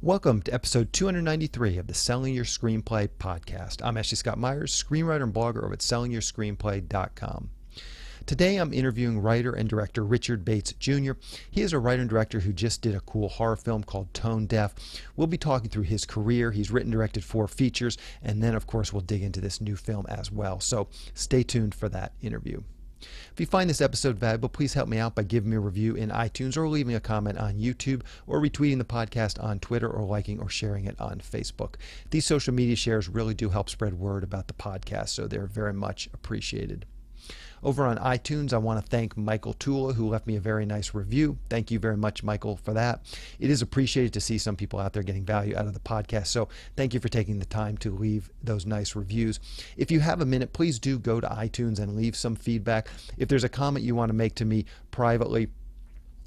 Welcome to episode 293 of the Selling Your Screenplay podcast. I'm Ashley Scott Myers, screenwriter and blogger over at sellingyourscreenplay.com. Today I'm interviewing writer and director Richard Bates Jr. He is a writer and director who just did a cool horror film called Tone Deaf. We'll be talking through his career. He's written and directed 4 features, and then of course we'll dig into this new film as well. So stay tuned for that interview. If you find this episode valuable, please help me out by giving me a review in iTunes or leaving a comment on YouTube or retweeting the podcast on Twitter or liking or sharing it on Facebook. These social media shares really do help spread word about the podcast, so they're very much appreciated. Over on iTunes, I want to thank Michael Tula, who left me a very nice review. Thank you very much, Michael, for that. It is appreciated to see some people out there getting value out of the podcast, so thank you for taking the time to leave those nice reviews. If you have a minute, please do go to iTunes and leave some feedback. If there's a comment you want to make to me privately,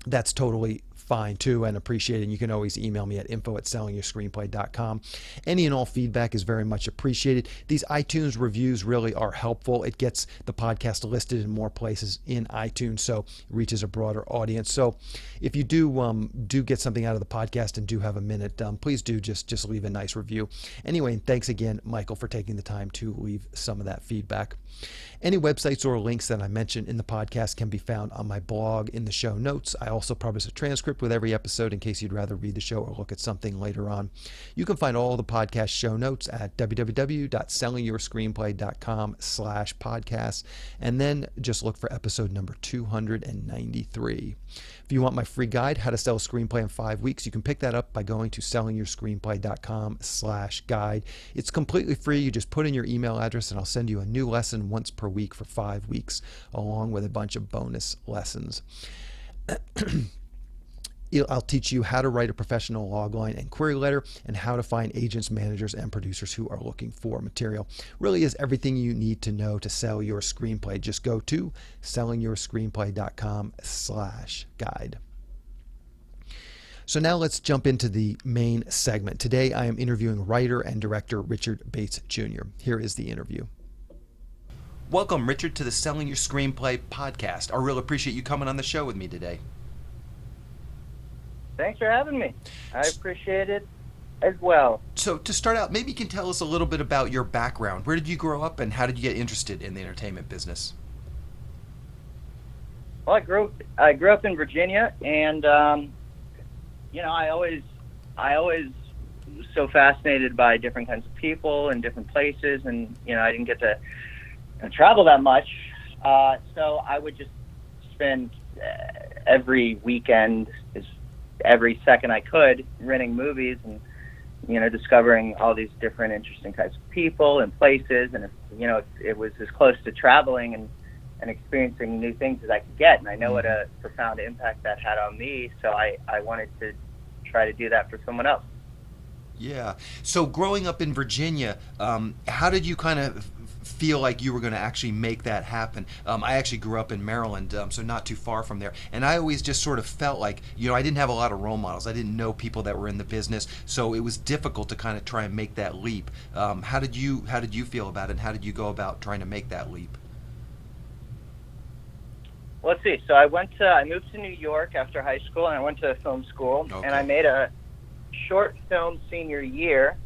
that's totally fine too and appreciated. You can always email me at info@sellingyourscreenplay.com. Any and all feedback is very much appreciated. These iTunes reviews really are helpful. It gets the podcast listed in more places in iTunes, so it reaches a broader audience. So if you do get something out of the podcast and do have a minute, please do just leave a nice review. Anyway, thanks again, Michael, for taking the time to leave some of that feedback. Any websites or links that I mentioned in the podcast can be found on my blog in the show notes. I also publish a transcript with every episode in case you'd rather read the show or look at something later on. You can find all the podcast show notes at www.sellingyourscreenplay.com/podcasts, and then just look for episode number 293. If you want my free guide, How to Sell a Screenplay in 5 Weeks, you can pick that up by going to sellingyourscreenplay.com/guide. It's completely free. You just put in your email address and I'll send you a new lesson once per week for 5 weeks, along with a bunch of bonus lessons. I'll teach you how to write a professional logline and query letter and how to find agents, managers, and producers who are looking for material. Really is everything you need to know to sell your screenplay. Just go to sellingyourscreenplay.com/guide. So now let's jump into the main segment. Today I am interviewing writer and director Richard Bates Jr. Here is the interview. Welcome, Richard, to the Selling Your Screenplay podcast. I really appreciate you coming on the show with me today. Thanks for having me. I appreciate it as well. So to start out, maybe you can tell us a little bit about your background. Where did you grow up and how did you get interested in the entertainment business? Well, I grew up in Virginia, and I always was so fascinated by different kinds of people and different places, and I didn't get to travel that much, so I would just spend every weekend, every second I could, renting movies and discovering all these different interesting types of people and places, and it was as close to traveling and experiencing new things as I could get, and I know what a profound impact that had on me, so I wanted to try to do that for someone else. Yeah. So growing up in Virginia, how did you kind of feel like you were going to actually make that happen? I actually grew up in Maryland, so not too far from there, and I always just sort of felt like I didn't have a lot of role models. I didn't know people that were in the business, so it was difficult to kind of try and make that leap. How did you feel about it, and how did you go about trying to make that leap? Well, let's see. So I moved to New York after high school, and I went to film school, Okay. and I made a short film senior year,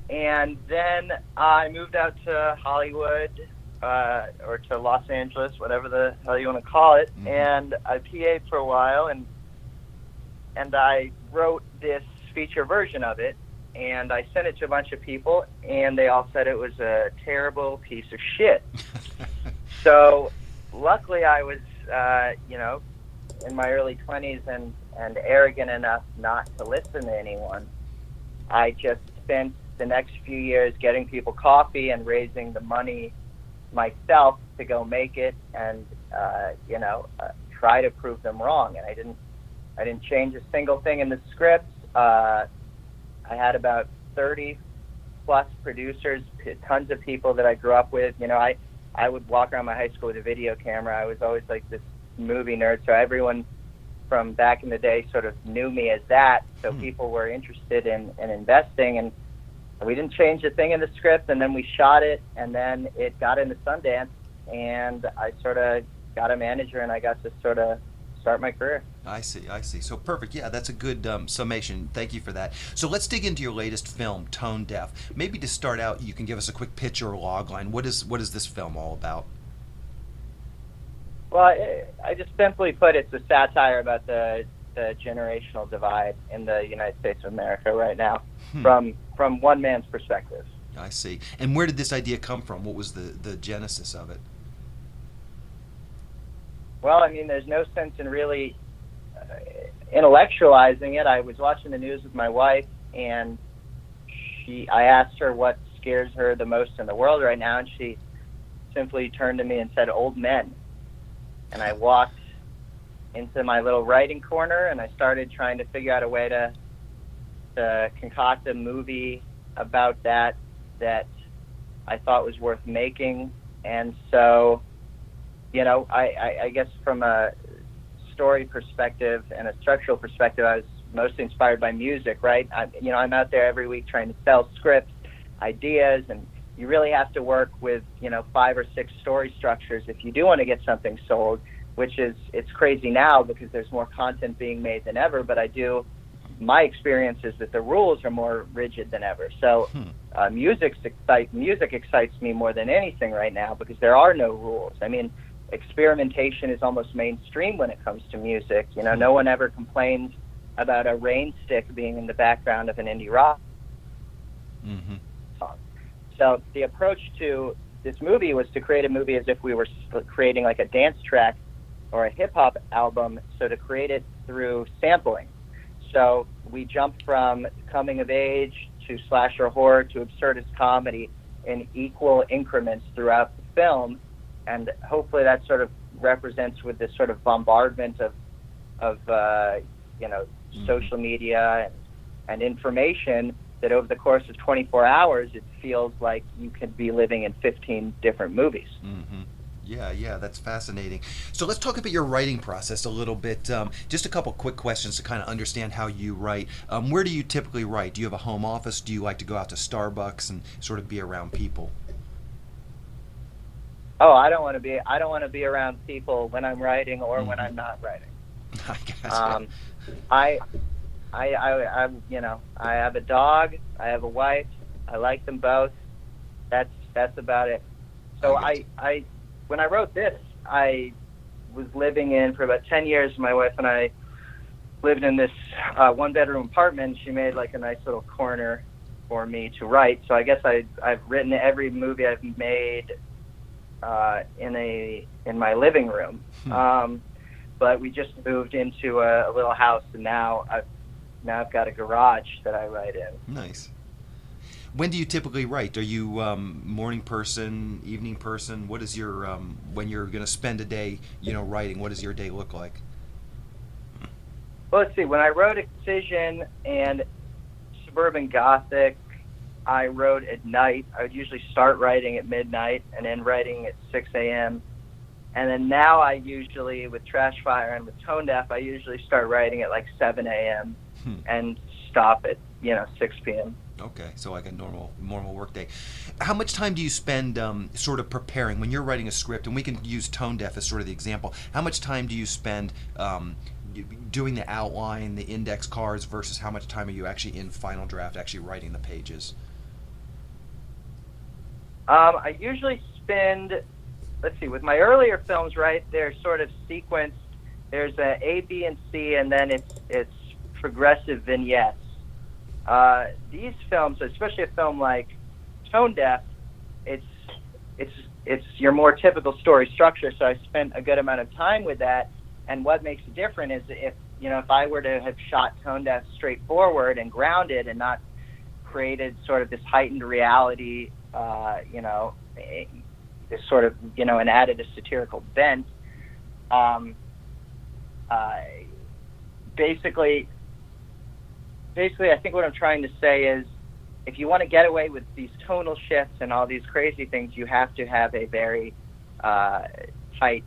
and then I moved out to Hollywood or to Los Angeles, whatever the hell you want to call it, and I PA'd for a while, and I wrote this feature version of it, and I sent it to a bunch of people, and they all said it was a terrible piece of shit. So luckily I was in my early 20s and arrogant enough not to listen to anyone. I just spent the next few years getting people coffee and raising the money myself to go make it, and try to prove them wrong. And I didn't change a single thing in the script. I had about 30 plus producers, tons of people that I grew up with. I would walk around my high school with a video camera. I was always like this movie nerd, so everyone from back in the day sort of knew me as that, so people were interested in investing, and we didn't change a thing in the script, and then we shot it, and then it got into Sundance, and I sort of got a manager, and I got to sort of start my career. I see, I see. So perfect. Yeah, that's a good summation. Thank you for that. So let's dig into your latest film, Tone Deaf. Maybe to start out, you can give us a quick pitch or logline. What is this film all about? Well, I just simply put, it's a satire about the generational divide in the United States of America right now, from one man's perspective. I see. And where did this idea come from? What was the genesis of it? Well, I mean, there's no sense in really intellectualizing it. I was watching the news with my wife, and I asked her what scares her the most in the world right now, and she simply turned to me and said, "Old men." And I walked into my little writing corner, and I started trying to figure out a way to concoct a movie about that I thought was worth making. And so, I guess from a story perspective and a structural perspective, I was mostly inspired by music, right? I'm out there every week trying to sell scripts, ideas, and you really have to work with, 5 or 6 story structures if you do want to get something sold, it's crazy now because there's more content being made than ever, but my experience is that the rules are more rigid than ever. So music excites me more than anything right now because there are no rules. I mean, experimentation is almost mainstream when it comes to music. No one ever complains about a rain stick being in the background of an indie rock song. So the approach to this movie was to create a movie as if we were creating like a dance track or a hip-hop album, so to create it through sampling. So we jumped from coming of age to slasher horror to absurdist comedy in equal increments throughout the film, and hopefully that sort of represents with this sort of bombardment of social media and information that over the course of 24 hours, it feels like you could be living in 15 different movies. Mm-hmm. Yeah, that's fascinating. So let's talk about your writing process a little bit. Just a couple quick questions to kind of understand how you write. Where do you typically write? Do you have a home office? Do you like to go out to Starbucks and sort of be around people? Oh, I don't want to be around people when I'm writing or when I'm not writing. I gotcha. I have a dog. I have a wife. I like them both. That's about it. So when I wrote this, I was living in for about 10 years. My wife and I lived in this one-bedroom apartment. She made like a nice little corner for me to write. So I guess I've written every movie I've made in my living room. But we just moved into a little house, and now I've got a garage that I write in. Nice. When do you typically write? Are you morning person, evening person? What is your when you're going to spend a day, writing? What does your day look like? Well, let's see. When I wrote Excision and Suburban Gothic, I wrote at night. I would usually start writing at midnight and end writing at 6 a.m. And then now I usually, with Trash Fire and with Tone Deaf, I usually start writing at like 7 a.m. and stop at 6 p.m. Okay, so like a normal work day. How much time do you spend sort of preparing when you're writing a script? And we can use Tone Deaf as sort of the example. How much time do you spend doing the outline, the index cards, versus how much time are you actually in final draft, actually writing the pages? I usually spend, let's see, with my earlier films, right, they're sort of sequenced. There's A, B, and C, and then it's progressive vignettes. These films, especially a film like Tone Deaf, it's your more typical story structure. So I spent a good amount of time with that. And what makes it different is if I were to have shot Tone Deaf straightforward and grounded and not created sort of this heightened reality, this sort of and added a satirical bent. Basically, I think what I'm trying to say is, if you want to get away with these tonal shifts and all these crazy things, you have to have a very tight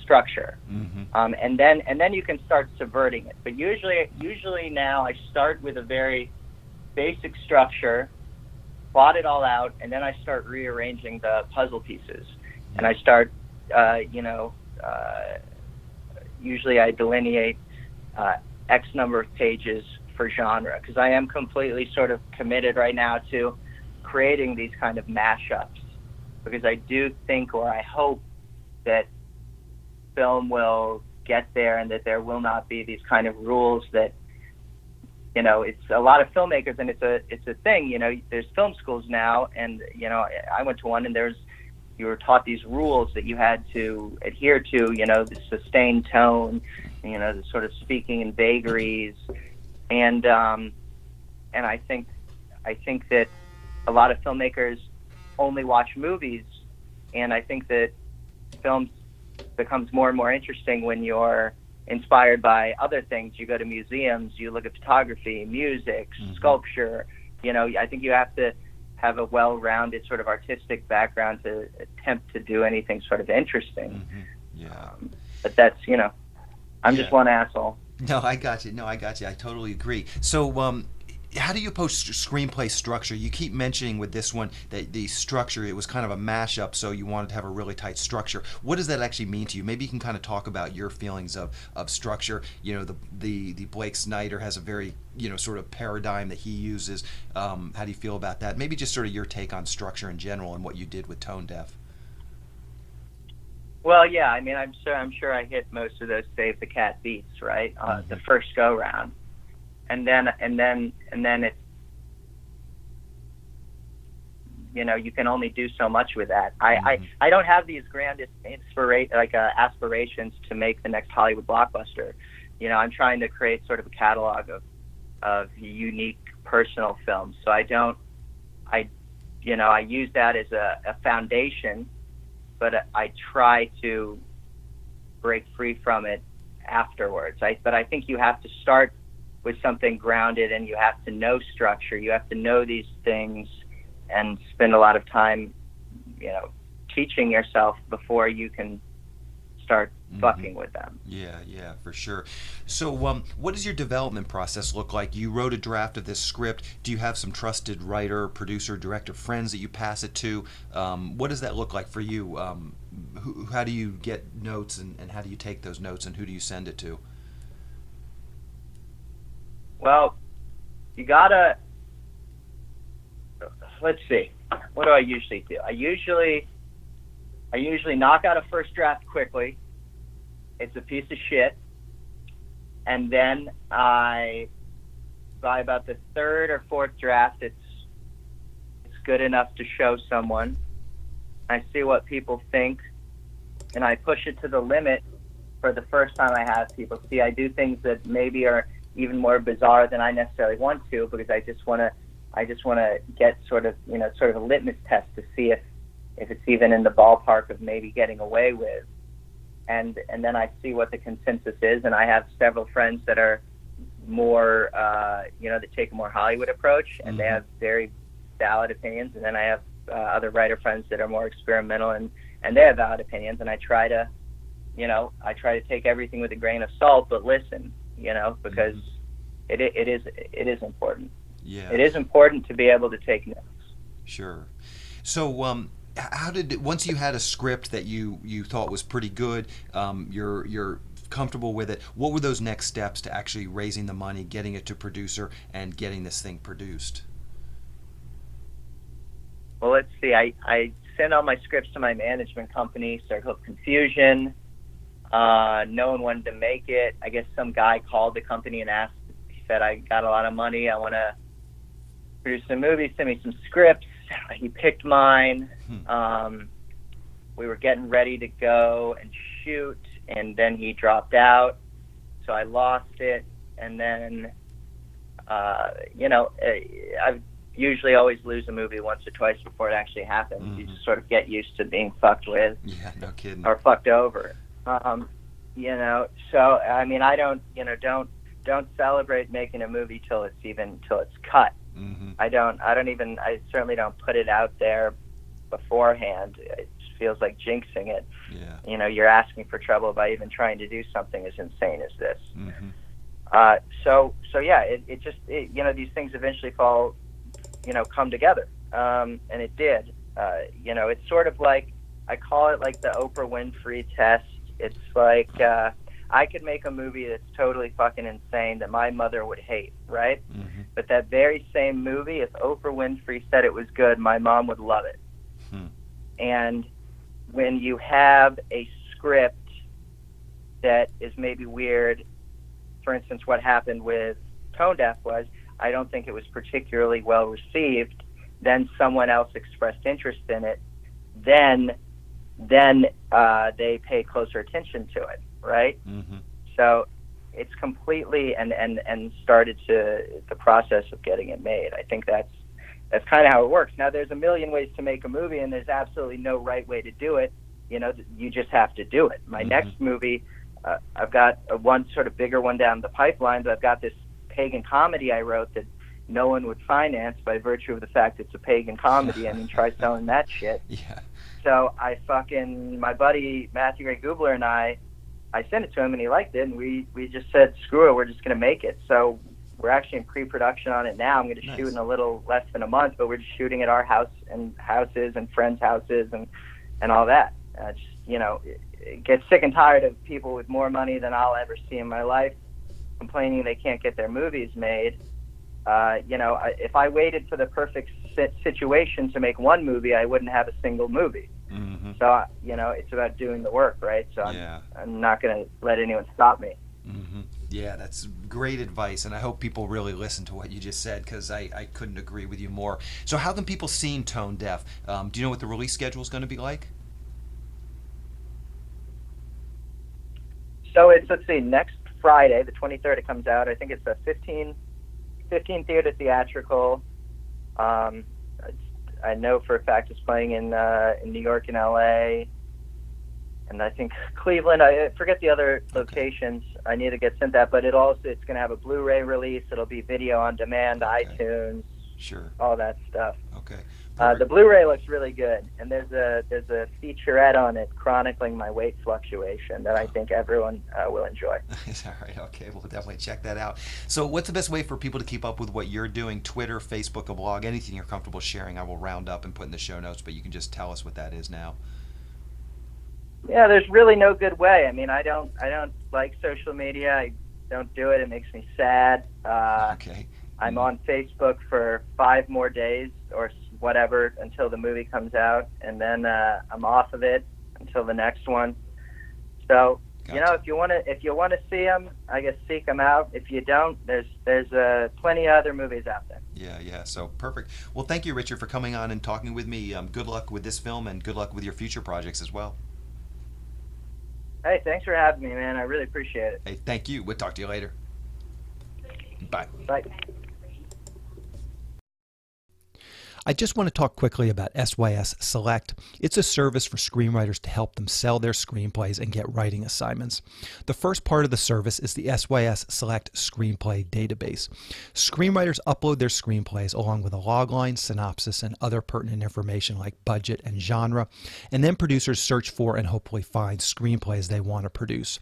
structure, and then you can start subverting it. But usually now I start with a very basic structure, plot it all out, and then I start rearranging the puzzle pieces, and I start usually I delineate X number of pages for genre, because I am completely sort of committed right now to creating these kind of mashups, because I do think, or I hope, that film will get there and that there will not be these kind of rules that, you know, it's a lot of filmmakers, and it's a thing, you know, there's film schools now, and, you know, I went to one, and you were taught these rules that you had to adhere to, you know, the sustained tone, you know, the sort of speaking in vagaries, and I think that a lot of filmmakers only watch movies, and I think that film becomes more and more interesting when you're inspired by other things. You go to museums, you look at photography, music, sculpture. You know, I think you have to have a well-rounded sort of artistic background to attempt to do anything sort of interesting. Yeah. But that's, you know, I'm just one asshole. No, I got you. I totally agree. So, how do you approach screenplay structure? You keep mentioning with this one that the structure, it was kind of a mashup, so you wanted to have a really tight structure. What does that actually mean to you? Maybe you can kind of talk about your feelings of structure. You know, the Blake Snyder has a very, you know, sort of paradigm that he uses. How do you feel about that? Maybe just sort of your take on structure in general and what you did with Tone Deaf. Well, yeah, I mean, I'm sure I hit most of those save the cat beats, right? The first go round. And then it's, you know, you can only do so much with that. I don't have these grand aspirations to make the next Hollywood blockbuster. You know, I'm trying to create sort of a catalog of unique personal films. So I use that as a foundation, but I try to break free from it afterwards. But I think you have to start with something grounded, and you have to know structure. You have to know these things and spend a lot of time, you know, teaching yourself before you can start fucking with them. Yeah, for sure. So what does your development process look like? You wrote a draft of this script. Do you have some trusted writer, producer, director friends that you pass it to? What does that look like for you? How do you get notes, and how do you take those notes, and who do you send it to? Well, you gotta, let's see, what do I usually do? I usually knock out a first draft quickly. It's a piece of shit. And then by about the third or fourth draft, it's good enough to show someone. I see what people think, and I push it to the limit for the first time I have people see. I do things that maybe are even more bizarre than I necessarily want to, because I just want to get sort of a litmus test to see if it's even in the ballpark of maybe getting away with, and then I see what the consensus is. And I have several friends that are more that take a more Hollywood approach, and they have very valid opinions, and then I have other writer friends that are more experimental, and they have valid opinions, and I try to take everything with a grain of salt, but listen. You know, because it is important. Yeah, it is important to be able to take notes. Sure. So, how did once you had a script that you thought was pretty good, you're comfortable with it? What were those next steps to actually raising the money, getting it to producer, and getting this thing produced? Well, let's see. I sent all my scripts to my management company, Circle of Confusion. No one wanted to make it. I guess some guy called the company and asked. He said, I got a lot of money. I want to produce a movie. Send me some scripts. He picked mine. We were getting ready to go and shoot, and then he dropped out. So I lost it. And then, I usually always lose a movie once or twice before it actually happens. You just sort of get used to being fucked with. Yeah, no kidding. Or fucked over. So I mean, I don't celebrate making a movie till it's cut. I certainly don't put it out there beforehand. It feels like jinxing it. Yeah. You know, you're asking for trouble by even trying to do something as insane as this. So yeah, it just these things eventually come together, and it did. It's sort of like, I call it like the Oprah Winfrey test. It's like I could make a movie that's totally fucking insane that my mother would hate, right? Mm-hmm. But that very same movie, if Oprah Winfrey said it was good, my mom would love it. And when you have a script that is maybe weird, for instance, what happened with Tone Deaf was, I don't think it was particularly well received, then someone else expressed interest in it, then they pay closer attention to it, right? Mm-hmm. So it's completely and started to the process of getting it made. I think that's kind of how it works. Now, there's a million ways to make a movie, and there's absolutely no right way to do it. You know, you just have to do it. My next movie, I've got one sort of bigger one down the pipeline, but I've got this pagan comedy I wrote that no one would finance by virtue of the fact it's a pagan comedy. I mean, try selling that shit. Yeah. So my buddy Matthew Ray Gubler and I sent it to him, and he liked it, and we just said, screw it, we're just going to make it. So we're actually in pre-production on it now. I'm going to shoot in a little less than a month, but we're just shooting at our house and houses and friends' houses and all that. Just, you know, get sick and tired of people with more money than I'll ever see in my life complaining they can't get their movies made. You know, if I waited for the perfect situation to make one movie, I wouldn't have a single movie. Mm-hmm. So, you know, it's about doing the work, right? So I'm not going to let anyone stop me. Mm-hmm. Yeah, that's great advice, and I hope people really listen to what you just said, because I couldn't agree with you more. So how can people see Tone Deaf? Do you know what the release schedule is going to be like? So it's, let's see, next Friday, the 23rd, it comes out. I think it's a 15 theater theatrical. I know for a fact it's playing in New York and LA, and I think Cleveland. I forget the other locations. I need to get sent that, but it's going to have a Blu-ray release. It'll be video on demand, iTunes, sure, all that stuff. Okay. The Blu-ray looks really good, and there's a featurette on it chronicling my weight fluctuation that I think everyone will enjoy. All right, okay, we'll definitely check that out. So what's the best way for people to keep up with what you're doing? Twitter, Facebook, a blog, anything you're comfortable sharing, I will round up and put in the show notes, but you can just tell us what that is now. Yeah, there's really no good way. I mean, I don't like social media. I don't do it. It makes me sad. Okay. I'm on Facebook for 5 more days or whatever until the movie comes out, and then I'm off of it until the next one. So, Gotcha. You know, if you want to see them, I guess seek them out. If you don't, there's plenty of other movies out there. Yeah. So perfect. Well, thank you, Richard, for coming on and talking with me. Good luck with this film, and good luck with your future projects as well. Hey, thanks for having me, man. I really appreciate it. Hey, thank you. We'll talk to you later. Bye. Bye. I just want to talk quickly about SYS Select. It's a service for screenwriters to help them sell their screenplays and get writing assignments. The first part of the service is the SYS Select Screenplay database. Screenwriters upload their screenplays along with a logline, synopsis, and other pertinent information like budget and genre, and then producers search for and hopefully find screenplays they want to produce.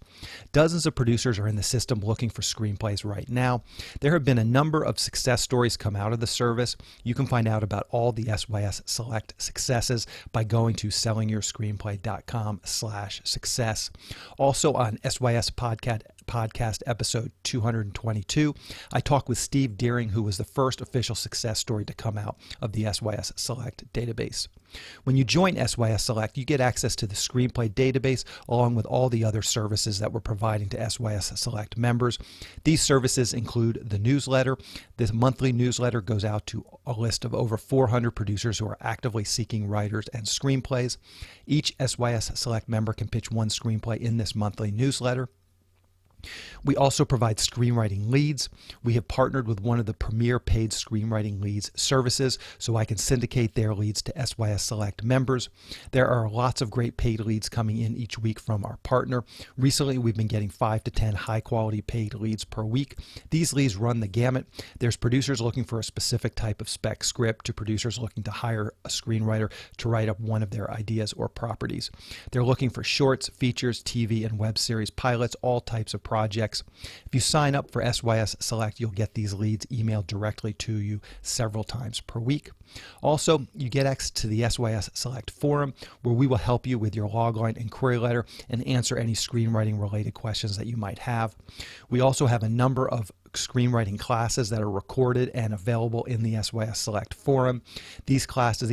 Dozens of producers are in the system looking for screenplays right now. There have been a number of success stories come out of the service. You can find out about all the SYS Select successes by going to sellingyourscreenplay.com/success. Also on SYS podcast episode 222, I talked with Steve Deering, who was the first official success story to come out of the SYS Select database. When you join SYS Select, you get access to the screenplay database along with all the other services that we're providing to SYS Select members. These services include the newsletter. This monthly newsletter goes out to a list of over 400 producers who are actively seeking writers and screenplays. Each SYS Select member can pitch one screenplay in this monthly newsletter. We also provide screenwriting leads. We have partnered with one of the premier paid screenwriting leads services, so I can syndicate their leads to SYS Select members. There are lots of great paid leads coming in each week from our partner. Recently, we've been getting 5 to 10 high-quality paid leads per week. These leads run the gamut. There's producers looking for a specific type of spec script to producers looking to hire a screenwriter to write up one of their ideas or properties. They're looking for shorts, features, TV, and web series pilots, all types of projects. If you sign up for SYS Select, you'll get these leads emailed directly to you several times per week. Also, you get access to the SYS Select forum, where we will help you with your logline and query letter and answer any screenwriting related questions that you might have. We also have a number of screenwriting classes that are recorded and available in the SYS Select forum. These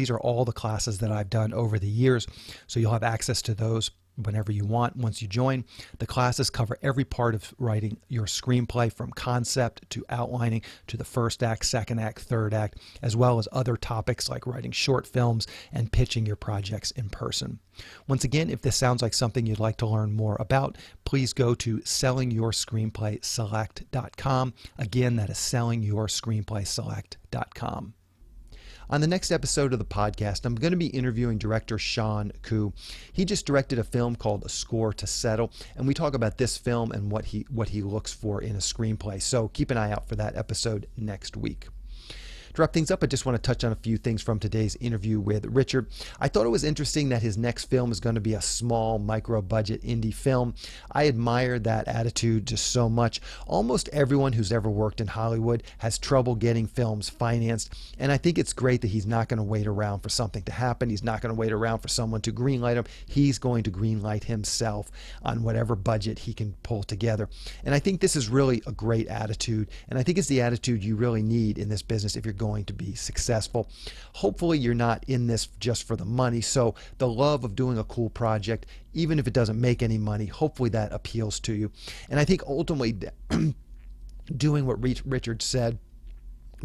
are all the classes that I've done over the years, so you'll have access to those whenever you want once you join. The classes cover every part of writing your screenplay, from concept to outlining to the first act, second act, third act, as well as other topics like writing short films and pitching your projects in person. Once again, if this sounds like something you'd like to learn more about, please go to sellingyourscreenplayselect.com. Again, that is sellingyourscreenplayselect.com. On the next episode of the podcast, I'm going to be interviewing director Sean Koo. He just directed a film called A Score to Settle, and we talk about this film and what he looks for in a screenplay. So keep an eye out for that episode next week. To wrap things up, I just want to touch on a few things from today's interview with Richard. I thought it was interesting that his next film is going to be a small, micro-budget indie film. I admire that attitude just so much. Almost everyone who's ever worked in Hollywood has trouble getting films financed, and I think it's great that he's not going to wait around for something to happen. He's not going to wait around for someone to greenlight him. He's going to greenlight himself on whatever budget he can pull together. And I think this is really a great attitude, and I think it's the attitude you really need in this business if you're going to be successful. Hopefully you're not in this just for the money, so the love of doing a cool project, even if it doesn't make any money, hopefully that appeals to you. And I think ultimately doing what Richard said,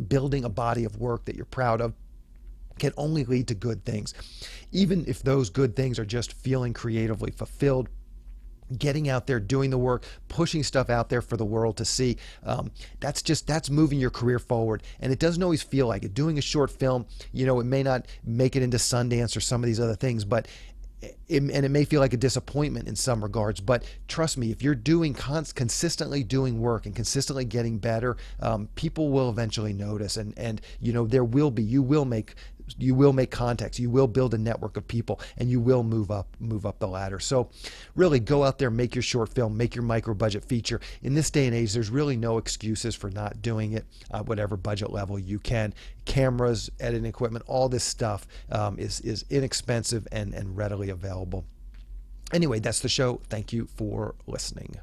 building a body of work that you're proud of, can only lead to good things. Even if those good things are just feeling creatively fulfilled, getting out there, doing the work, pushing stuff out there for the world to see, that's moving your career forward. And it doesn't always feel like it. Doing a short film, it may not make it into Sundance or some of these other things, but it may feel like a disappointment in some regards, but trust me, if you're doing consistently doing work and consistently getting better, people will eventually notice, and you will make contacts, you will build a network of people, and you will move up the ladder. So really go out there, make your short film, make your micro budget feature. In this day and age, there's really no excuses for not doing it, whatever budget level you can. Cameras, editing equipment, all this stuff is inexpensive and readily available. Anyway, that's the show. Thank you for listening.